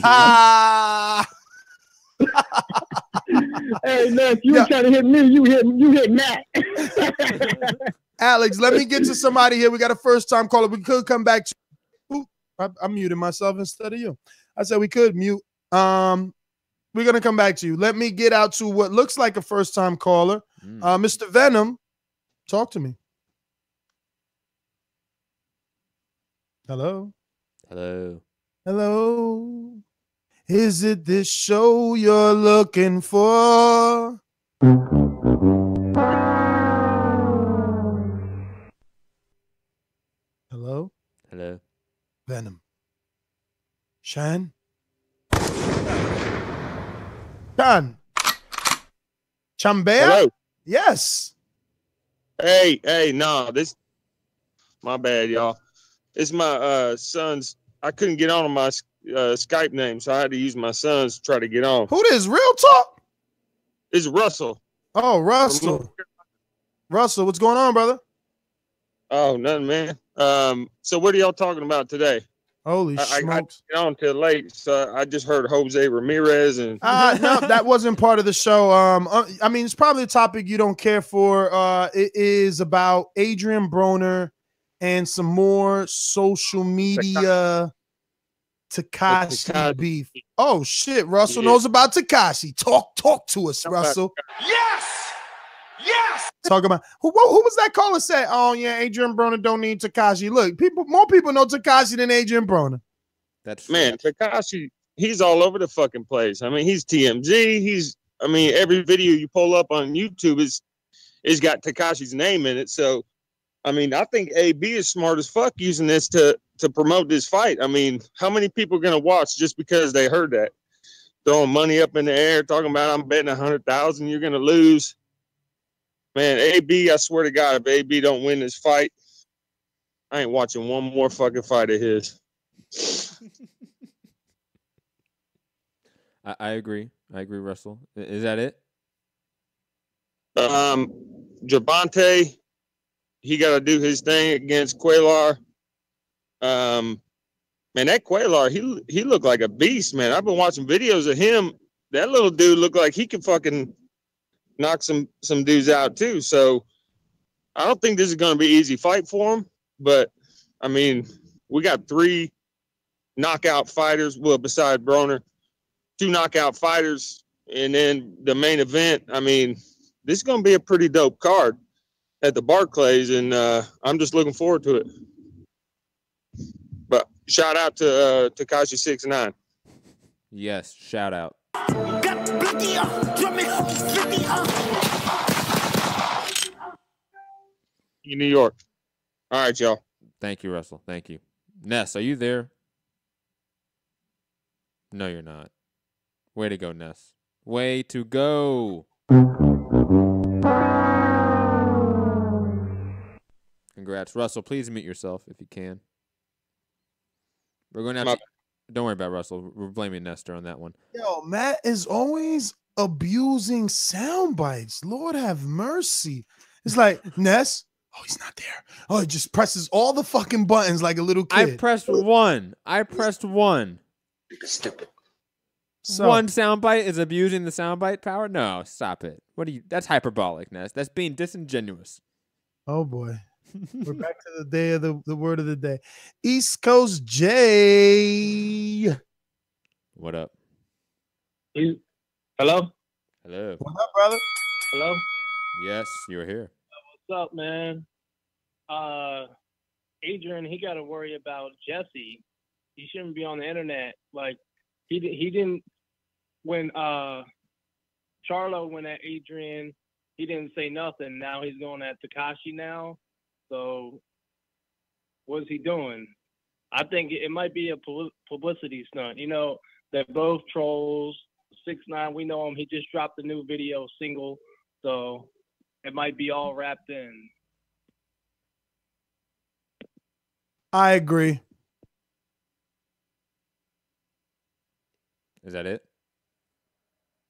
Hey, Ness, you were trying to hit me. You hit Matt. Alex, let me get to somebody here. We got a first-time caller. We could come back to. Ooh, I muted myself instead of you. I said we could mute. We're gonna come back to you. Let me get out to what looks like a first-time caller. Mr. Venom, talk to me. Hello. Is it this show you're looking for? Hello. Venom. Shan. Chambea? Hello. Yes. Hey, this my bad, y'all. It's my son's. I couldn't get on my Skype name, so I had to use my son's to try to get on. Who this? Real talk? It's Russell. Oh, Russell. Russell, what's going on, brother? Oh, nothing, man. So what are y'all talking about today? Holy smokes. I got to get on till late, so I just heard Jose Ramirez and no, that wasn't part of the show. I mean, it's probably a topic you don't care for. It is about Adrien Broner and some more social media Tekashi beef. Oh shit, Russell knows about Tekashi. Talk to us, Russell. Yes. Talk about who was that caller said? Oh yeah, Adrien Broner don't need Tekashi. Look, more people know Tekashi than Adrien Broner. That's man, Tekashi, he's all over the fucking place. I mean, he's TMZ. Every video you pull up on YouTube is got Tekashi's name in it. So, I mean, I think AB is smart as fuck using this to promote this fight. I mean, how many people are gonna watch just because they heard that? Throwing money up in the air, talking about I'm betting 100,000 you're gonna lose. Man, AB, I swear to God, if AB don't win this fight, I ain't watching one more fucking fight of his. I agree. Russell. Is that it? Javante, he got to do his thing against Quaylar. Man, that Quaylar, he looked like a beast, man. I've been watching videos of him. That little dude looked like he could fucking knock some dudes out too. So I don't think this is going to be an easy fight for him. But I mean, we got 3 knockout fighters. Well, besides Broner, 2 knockout fighters, and then the main event. I mean, this is going to be a pretty dope card at the Barclays, and I'm just looking forward to it. But shout out to Tekashi 6ix 9ine. Yes, shout out. In New York. All right, y'all. Thank you, Russell. Thank you. Ness, are you there? No, you're not. Way to go, Ness. Way to go. Congrats. Russell, please mute yourself if you can. We're going to have to... Don't worry about Russell. We're blaming Nestor on that one. Yo, Matt is always abusing sound bites. Lord have mercy. It's like, Ness, oh, he's not there. Oh, he just presses all the fucking buttons like a little kid. I pressed one. Stupid. So, one soundbite is abusing the soundbite power? No, stop it. What do you? That's hyperbolic, Ness. That's being disingenuous. Oh boy. We're back to the day of the word of the day. East Coast J. What up? Hello? Hello. What up, brother? Hello? Yes, you're here. What's up, man? Adrien, he got to worry about Jessie. He shouldn't be on the internet. Like, he didn't, when Charlo went at Adrien, he didn't say nothing. Now he's going at Tekashi now. So what's he doing? I think it might be a publicity stunt. You know, they're both trolls. 6ix 9ine, we know him. He just dropped a new video single. So it might be all wrapped in. I agree. Is that it?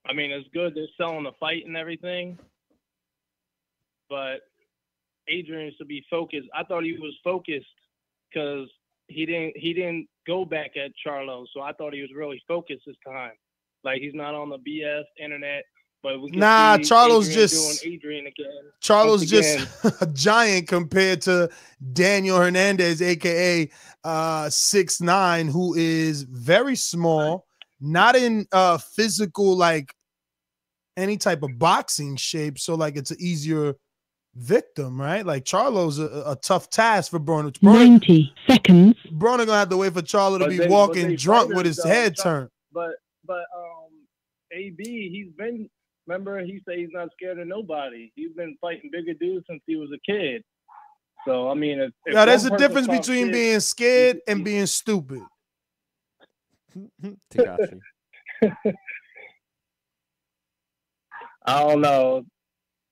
I mean, it's good they're selling the fight and everything, but Adrien should be focused. I thought he was focused because he didn't go back at Charlo, so I thought he was really focused this time. Like, he's not on the BS internet. But we can see Charlo's Adrien just doing Adrien again. Charlo's just a giant compared to Daniel Hernandez, aka 6ix 9ine, who is very small, not in physical like any type of boxing shape. So like it's an easier victim, right? Like Charlo's a tough task for Broner. 90 seconds. Broner gonna have to wait for Charlo to be walking drunk with his head turned. But AB, he's been. Remember, he said he's not scared of nobody. He's been fighting bigger dudes since he was a kid. So, I mean, if there's a difference between being scared and being stupid. Tekashi. I don't know.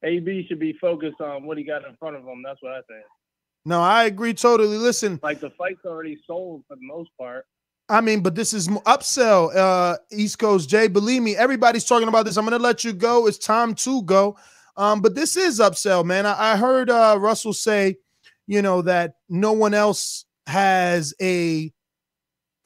AB should be focused on what he got in front of him. That's what I think. No, I agree totally. Listen. Like, the fight's already sold for the most part. I mean, but this is upsell, East Coast Jay. Believe me, everybody's talking about this. I'm going to let you go. It's time to go. But this is upsell, man. I heard Russell say, you know, that no one else has a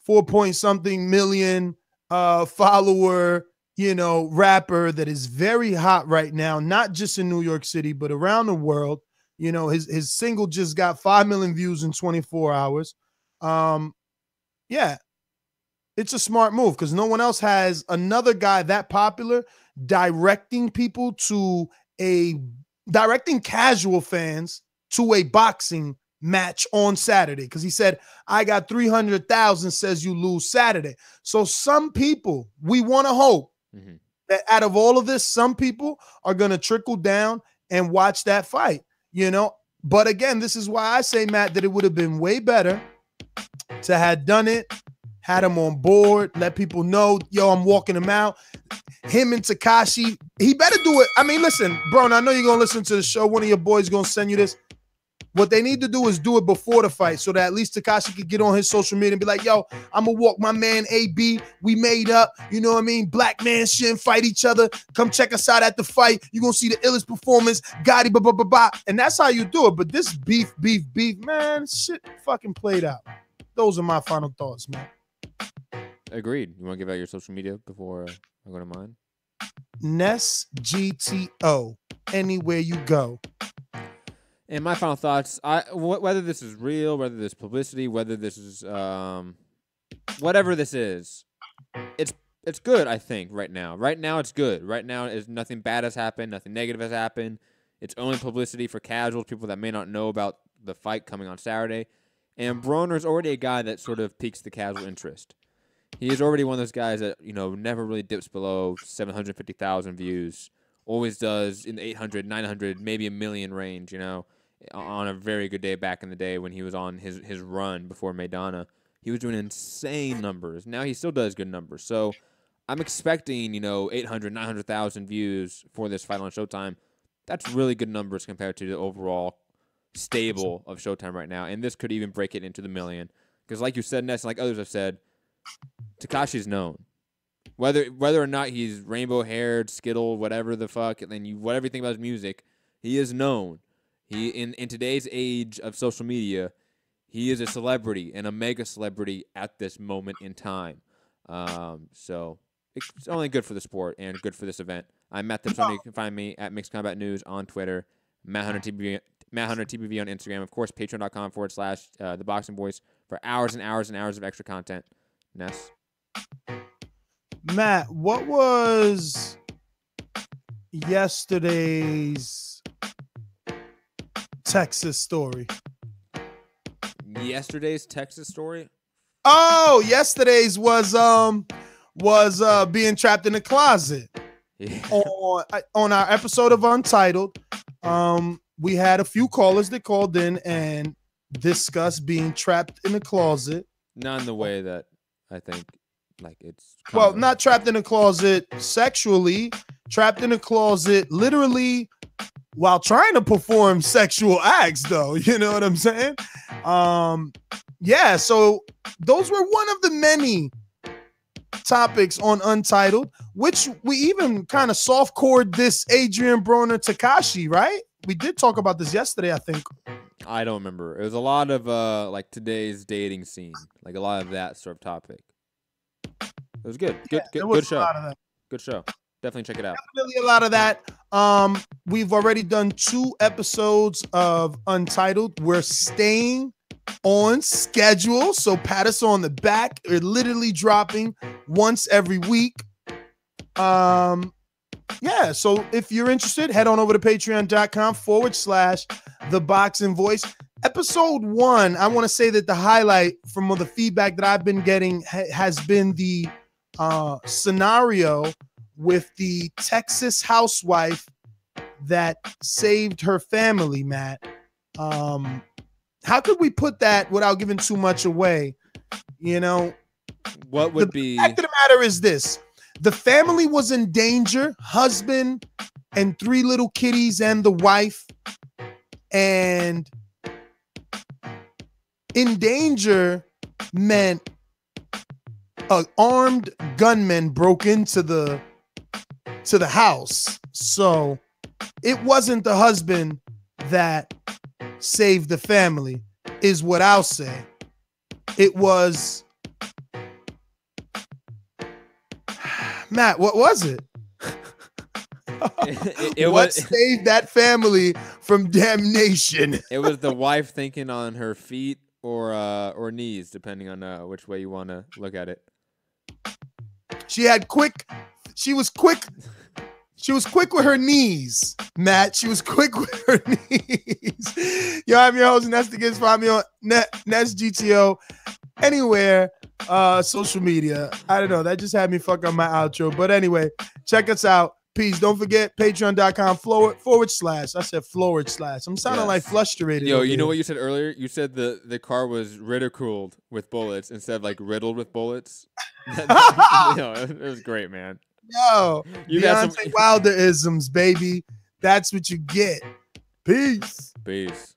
4-point-something million follower, you know, rapper that is very hot right now, not just in New York City, but around the world. You know, his single just got 5 million views in 24 hours. Yeah. It's a smart move because no one else has another guy that popular directing people to directing casual fans to a boxing match on Saturday. Because he said, I got 300,000 says you lose Saturday. So some people, we want to hope that out of all of this, some people are going to trickle down and watch that fight, you know. But again, this is why I say, Matt, that it would have been way better to have done it, had him on board, let people know, yo, I'm walking him out. Him and Tekashi, he better do it. I mean, listen, bro, I know you're going to listen to the show. One of your boys going to send you this. What they need to do is do it before the fight so that at least Tekashi could get on his social media and be like, yo, I'm going to walk my man AB. We made up. You know what I mean? Black men shouldn't fight each other. Come check us out at the fight. You're going to see the illest performance. Gotti, blah, blah, blah, blah. And that's how you do it. But this beef, man, shit fucking played out. Those are my final thoughts, man. Agreed. You want to give out your social media before I go to mine? Ness GTO. Anywhere you go. And my final thoughts, whether this is real, whether this is publicity, whether this is whatever this is, it's good, I think, right now. Right now, it's good. Right now, nothing bad has happened. Nothing negative has happened. It's only publicity for casuals, people that may not know about the fight coming on Saturday. And Broner's already a guy that sort of piques the casual interest. He is already one of those guys that, you know, never really dips below 750,000 views. Always does in the 800, 900, maybe a million range, you know, on a very good day back in the day when he was on his run before Maidana. He was doing insane numbers. Now he still does good numbers. So I'm expecting, you know, 800, 900,000 views for this fight on Showtime. That's really good numbers compared to the overall stable of Showtime right now. And this could even break it into the million. Because like you said, Ness, and like others have said, Tekashi's known. Whether or not he's rainbow-haired, skittle, whatever the fuck, and then whatever you think about his music, he is known. He in today's age of social media, he is a celebrity and a mega celebrity at this moment in time. So it's only good for the sport and good for this event. I'm Matt Tipson. You can find me at Mixed Combat News on Twitter, Matt Hunter TBV on Instagram. Of course, patreon.com/TheBoxingVoice for hours and hours and hours of extra content. Ness? Matt, what was yesterday's Texas story? Yesterday's Texas story? Oh, yesterday's was being trapped in a closet. Yeah. On our episode of Untitled, we had a few callers that called in and discussed being trapped in a closet. Not in the way that I think, like, it's well, not trapped in a closet sexually, trapped in a closet literally while trying to perform sexual acts, though. You know what I'm saying? Yeah, so those were one of the many topics on Untitled, which we even kind of soft-cored this Adrien Broner Tekashi, right? We did talk about this yesterday, I think. I don't remember. It was a lot of like today's dating scene, like a lot of that sort of topic. It was good. Good show. Good show. Definitely check it out. Definitely a lot of that. We've already done 2 episodes of Untitled. We're staying on schedule, so pat us on the back. We're literally dropping once every week. Yeah, so if you're interested, head on over to patreon.com/ThaBoxingVoice. Episode 1, I want to say that the highlight from all the feedback that I've been getting has been the scenario with the Texas housewife that saved her family, Matt. How could we put that without giving too much away? You know, what would be... The fact of the matter is this. The family was in danger, husband and 3 little kitties and the wife. And in danger meant an armed gunman broke into the house. So it wasn't the husband that saved the family, is what I'll say. It was... Matt, what was it? What saved that family from damnation? It was the wife thinking on her feet or knees, depending on which way you want to look at it. She was quick with her knees, Matt. She was quick with her knees. Yo, I'm your host, Nestor Gibbs. Find me on Ness GTO anywhere. Social media. I don't know. That just had me fuck up my outro. But anyway, check us out. Peace. Don't forget patreon.com/. I said /. I'm sounding like frustrated. Yo, you know what you said earlier? You said the car was ridiculed with bullets instead of like riddled with bullets. It was great, man. Yo, Beyonce Wilder isms, baby. That's what you get. Peace. Peace.